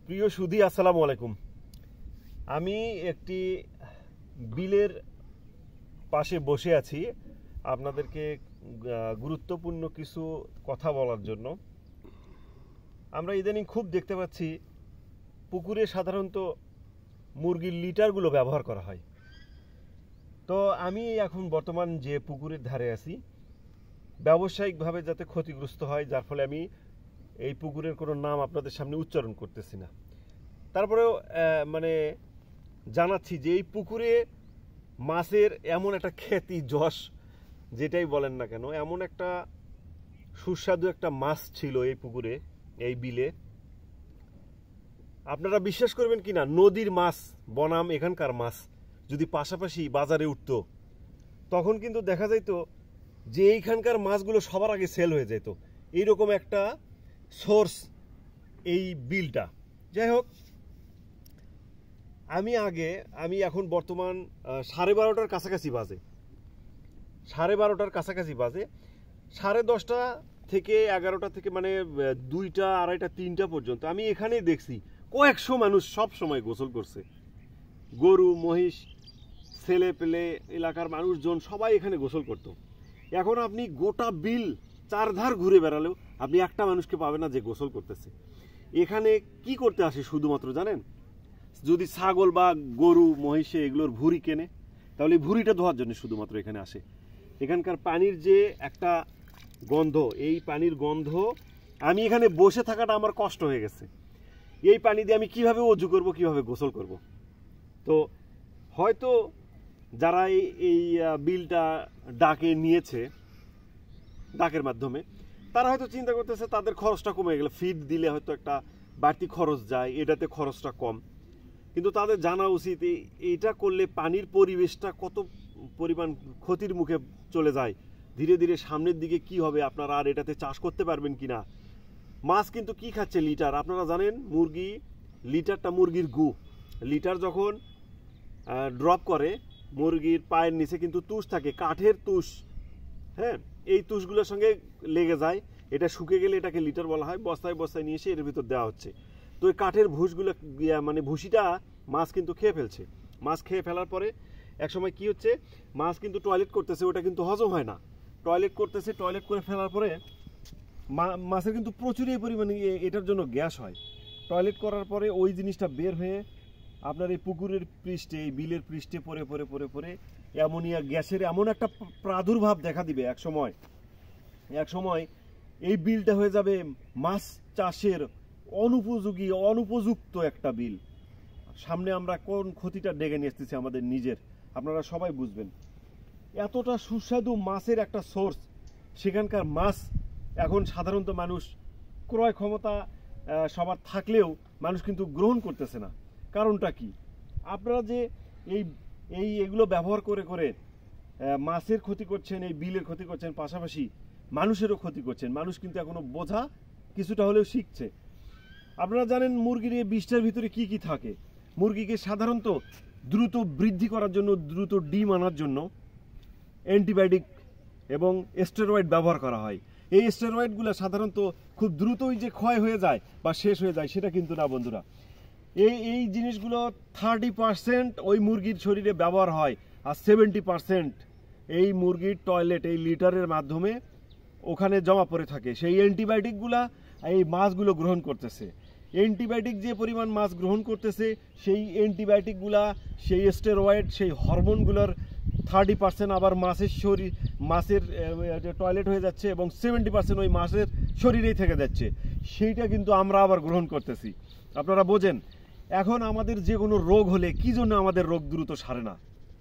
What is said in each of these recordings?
প্রিয় সুধী, আসসালামু আলাইকুম। আমি একটি বিলের পাশে বসে আছি আপনাদেরকে গুরুত্বপূর্ণ কিছু কথা বলার জন্য। আমরা ইদানিং খুব দেখতে পাচ্ছি পুকুরে সাধারণত মুরগির লিটারগুলো ব্যবহার করা হয়। তো আমি এখন বর্তমান যে পুকুরের ধারে আছি, ব্যবসায়িকভাবে যাতে ক্ষতিগ্রস্ত হয়, যার ফলে আমি এই পুকুরের কোনো নাম আপনাদের সামনে উচ্চারণ করতেছি না। তারপরেও জানাচ্ছি যে এই পুকুরে মাছের এমন একটা খ্যাতি, যশ যেটাই বলেন না কেন, এমন একটা সুস্বাদু একটা মাছ ছিল এই পুকুরে, এই বিলে। আপনারা বিশ্বাস করবেন কিনা, নদীর মাছ বনাম এখানকার মাছ যদি পাশাপাশি বাজারে উঠত, তখন কিন্তু দেখা যাইত যে এইখানকার মাছগুলো সবার আগে সেল হয়ে যেত। এইরকম একটা সোর্স এই বিলটা। যাই হোক, আমি এখন বর্তমান 12:30 কাছাকাছি বাজে, 10:30 থেকে 11টা থেকে 2টা, 2:30, 3টা পর্যন্ত আমি এখানেই দেখছি কয়েকশো মানুষ সব সময় গোসল করছে। গরু, মহিষ, ছেলে পেলে, এলাকার মানুষজন সবাই এখানে গোসল করত। এখন আপনি গোটা বিল চারধার ঘুরে বেড়ালেও আপনি একটা মানুষকে পাবেন না যে গোসল করতেছে। এখানে কি করতে আসে শুধুমাত্র জানেন? যদি ছাগল বা গরু, মহিষে এগুলোর ভুঁড়ি কেনে, তাহলে ভুঁড়িটা ধোয়ার জন্য শুধুমাত্র এখানে আসে। এখানকার পানির যে একটা গন্ধ, এই পানির গন্ধ, আমি এখানে বসে থাকাটা আমার কষ্ট হয়ে গেছে। এই পানি দিয়ে আমি কিভাবে অজু করব, কিভাবে গোসল করব? তো হয়তো যারা এই বিলটা ডাকে নিয়েছে, ডাকের মাধ্যমে, তারা হয়তো চিন্তা করতেছে তাদের খরচটা কমে গেলে, ফিড দিলে হয়তো একটা বাড়তি খরচ যায়, এটাতে খরচটা কম। কিন্তু তাদের জানা উচিত এইটা করলে পানির পরিবেশটা কত পরিমাণ ক্ষতির মুখে চলে যায়। ধীরে ধীরে সামনের দিকে কি হবে, আপনারা আর এটাতে চাষ করতে পারবেন কিনা। মাছ কিন্তু কি খাচ্ছে? লিটার। আপনারা জানেন মুরগি, লিটারটা মুরগির গু। লিটার যখন ড্রপ করে, মুরগির পায়ের নিচে কিন্তু তুষ থাকে, কাঠের তুষ। হ্যাঁ, এই তুষগুলোর সঙ্গে লেগে যায়, এটা শুকে গেলে এটাকে লিটার বলা হয়। বস্তায় বস্তায় নিয়ে এসে এর ভিতর দেওয়া হচ্ছে। তো এই কাঠের ভুষগুলো, ভুসিটা মাছ কিন্তু খেয়ে ফেলছে। মাছ খেয়ে ফেলার পরে এক সময় কি হচ্ছে, মাছ কিন্তু টয়লেট করতেছে, ওটা কিন্তু হজম হয় না। টয়লেট করতেছে, টয়লেট করে ফেলার পরে মাছের কিন্তু প্রচুরই পরিমাণে এটার জন্য গ্যাস হয়। টয়লেট করার পরে ওই জিনিসটা বের হয়ে আপনার এই পুকুরের পৃষ্ঠে, এই বিলের পৃষ্ঠে পরে পরে পরে পরে অ্যামোনিয়া গ্যাসের এমন একটা প্রাদুর্ভাব দেখা দিবে এক সময় এই বিলটা হয়ে যাবে মাছ চাষের অনুপযুক্ত একটা বিল। সামনে আমরা কোন ক্ষতিটা ডেকে নিয়ে আসতেছি আমাদের নিজের, আপনারা সবাই বুঝবেন। এতটা সুস্বাদু মাছের একটা সোর্স, সেখানকার মাছ এখন সাধারণত মানুষ, ক্রয় ক্ষমতা সবার থাকলেও মানুষ কিন্তু গ্রহণ করতেছে না। কারণটা কি? আপনারা যে এগুলো ব্যবহার করে করে মাছের ক্ষতি করছেন, এই বিলের ক্ষতি করছেন, পাশাপাশি মানুষেরও ক্ষতি করছেন। মানুষ কিন্তু এখনো বোঝা কিছুটা হলেও শিখছে। আপনারা জানেন মুরগির এই বিষটার ভিতরে কি কি থাকে। মুরগিকে সাধারণত দ্রুত বৃদ্ধি করার জন্য, দ্রুত ডিম আনার জন্য অ্যান্টিবায়োটিক এবং স্টেরয়েড ব্যবহার করা হয়। এই স্টেরয়েডগুলো সাধারণত খুব দ্রুতই যে ক্ষয় হয়ে যায় বা শেষ হয়ে যায় সেটা কিন্তু না বন্ধুরা। এই জিনিসগুলো 30% ওই মুরগির শরীরে ব্যবহার হয়, আর 70% এই মুরগির টয়লেট, এই লিটারের মাধ্যমে ওখানে জমা পড়ে থাকে। সেই অ্যান্টিবায়োটিকগুলা এই মাছগুলো গ্রহণ করতেছে। অ্যান্টিবায়োটিক যে পরিমাণ মাছ গ্রহণ করতেছে, সেই অ্যান্টিবায়োটিকগুলা, সেই স্টেরয়েড, সেই হরমোনগুলোর 30% আবার মাছের টয়লেট হয়ে যাচ্ছে এবং 70% ওই মাছের শরীরেই থেকে যাচ্ছে। সেইটা কিন্তু আমরা আবার গ্রহণ করতেছি। আপনারা বোঝেন, এখন আমাদের যে কোনো রোগ হলে কি জন্য আমাদের রোগ দ্রুত সারে না?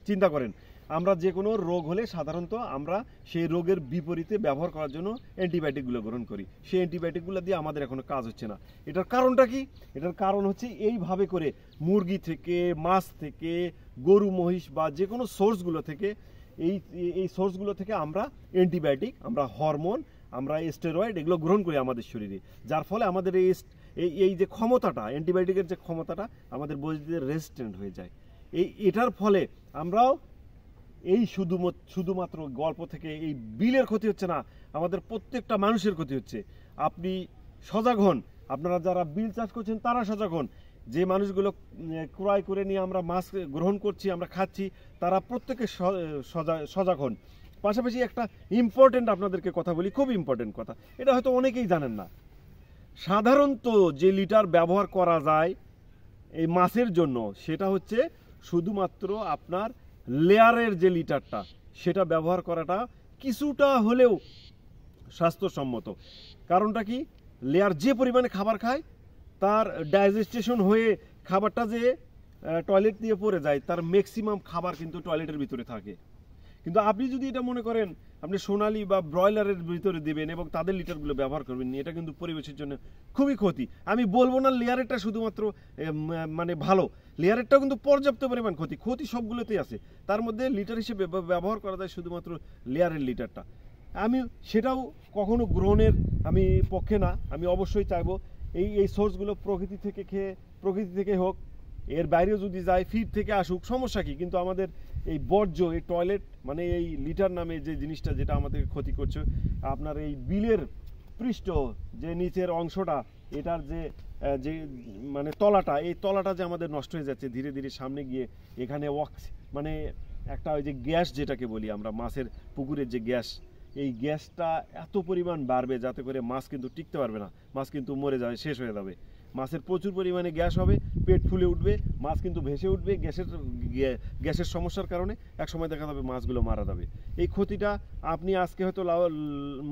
চিন্তা করেন, আমরা যে কোনো রোগ হলে সাধারণত আমরা সেই রোগের বিপরীতে ব্যবহার করার জন্য অ্যান্টিবায়োটিকগুলো গ্রহণ করি। সেই অ্যান্টিবায়োটিকগুলো দিয়ে আমাদের এখনো কাজ হচ্ছে না। এটার কারণটা কি? এটার কারণ হচ্ছে এইভাবে করে মুরগি থেকে, মাছ থেকে, গরু, মহিষ বা যে কোনো সোর্সগুলো থেকে, এই সোর্সগুলো থেকে আমরা অ্যান্টিবায়োটিক, আমরা হরমোন, আমরা স্টেরয়েড এগুলো গ্রহণ করি আমাদের শরীরে। যার ফলে আমাদের এই যে ক্ষমতাটা, অ্যান্টিবায়োটিকের যে ক্ষমতাটা আমাদের বডিতে রেজিস্ট্যান্ট হয়ে যায়। এটার ফলে আমরাও এই শুধুমাত্র গল্প থেকে এই বিলের ক্ষতি হচ্ছে না, আমাদের প্রত্যেকটা মানুষের ক্ষতি হচ্ছে। আপনি সজাগ হন আপনারা যারা বিল চাষ করছেন তারা সজাগ হন। যে মানুষগুলো ক্রয় করে নিয়ে আমরা মাছ গ্রহণ করছি, আমরা খাচ্ছি, তারা প্রত্যেকে সজাগ হন। পাশাপাশি একটা ইম্পর্টেন্ট আপনাদেরকে কথা বলি, খুব ইম্পর্টেন্ট কথা, এটা হয়তো অনেকেই জানেন না। সাধারণত যে লিটার ব্যবহার করা যায় এই মাছের জন্য সেটা হচ্ছে শুধুমাত্র আপনার লেয়ারের যে লিটারটা, সেটা ব্যবহার করাটা কিছুটা হলেও স্বাস্থ্যসম্মত। কারণটা কি, লেয়ার যে পরিমাণে খাবার খায় তার ডাইজেস্টেশন হয়ে খাবারটা যে টয়লেট দিয়ে পড়ে যায়, তার ম্যাক্সিমাম খাবার কিন্তু টয়লেটের ভিতরে থাকে। কিন্তু আপনি যদি এটা মনে করেন আপনি সোনালি বা ব্রয়লারের ভিতরে দেবেন এবং তাদের লিটারগুলো ব্যবহার করবেন, এটা কিন্তু পরিবেশের জন্য খুবই ক্ষতি। আমি বলবো না লেয়ারেরটা শুধুমাত্র মানে ভালো, লেয়ারেরটাও কিন্তু পর্যাপ্ত পরিমাণ ক্ষতি সবগুলোতেই আছে। তার মধ্যে লিটার হিসেবে ব্যবহার করা যায় শুধুমাত্র লেয়ারের লিটারটা। আমি সেটাও কখনো গ্রহণের আমি পক্ষে না। আমি অবশ্যই চাইবো এই সোর্সগুলো প্রকৃতি থেকে খেয়ে, প্রকৃতি থেকে হোক, এর বাইরেও যদি যায় ফিড থেকে আসুক, সমস্যা কি। কিন্তু আমাদের এই বর্জ্য, এই টয়লেট মানে এই লিটার নামে যে জিনিসটা, যেটা আমাদেরকে ক্ষতি করছে, আপনার এই বিলের পৃষ্ঠ যে নিচের অংশটা, এটার যে মানে তলাটা, এই তলাটা যে আমাদের নষ্ট হয়ে যাচ্ছে ধীরে ধীরে সামনে গিয়ে। এখানে মানে একটা ওই যে গ্যাস যেটাকে বলি আমরা, মাছের পুকুরের যে গ্যাস, এই গ্যাসটা এত পরিমাণ বাড়বে যাতে করে মাছ কিন্তু টিকতে পারবে না, মাছ কিন্তু মরে যাবে, শেষ হয়ে যাবে। মাছের প্রচুর পরিমাণে গ্যাস হবে, পেট ফুলে উঠবে, মাছ কিন্তু ভেসে উঠবে গ্যাসের সমস্যার কারণে। এক সময় দেখা যাবে মাছগুলো মারা যাবে। এই ক্ষতিটা আপনি আজকে হয়তো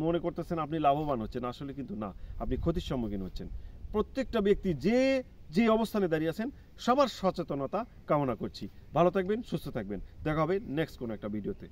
মনে করতেছেন আপনি লাভবান হচ্ছেন, আসলে কিন্তু না, আপনি ক্ষতির সম্মুখীন হচ্ছেন। প্রত্যেকটা ব্যক্তি যে অবস্থানে দাঁড়িয়ে আছেন সবার সচেতনতা কামনা করছি। ভালো থাকবেন, সুস্থ থাকবেন, দেখা হবে নেক্সট কোনো একটা ভিডিওতে।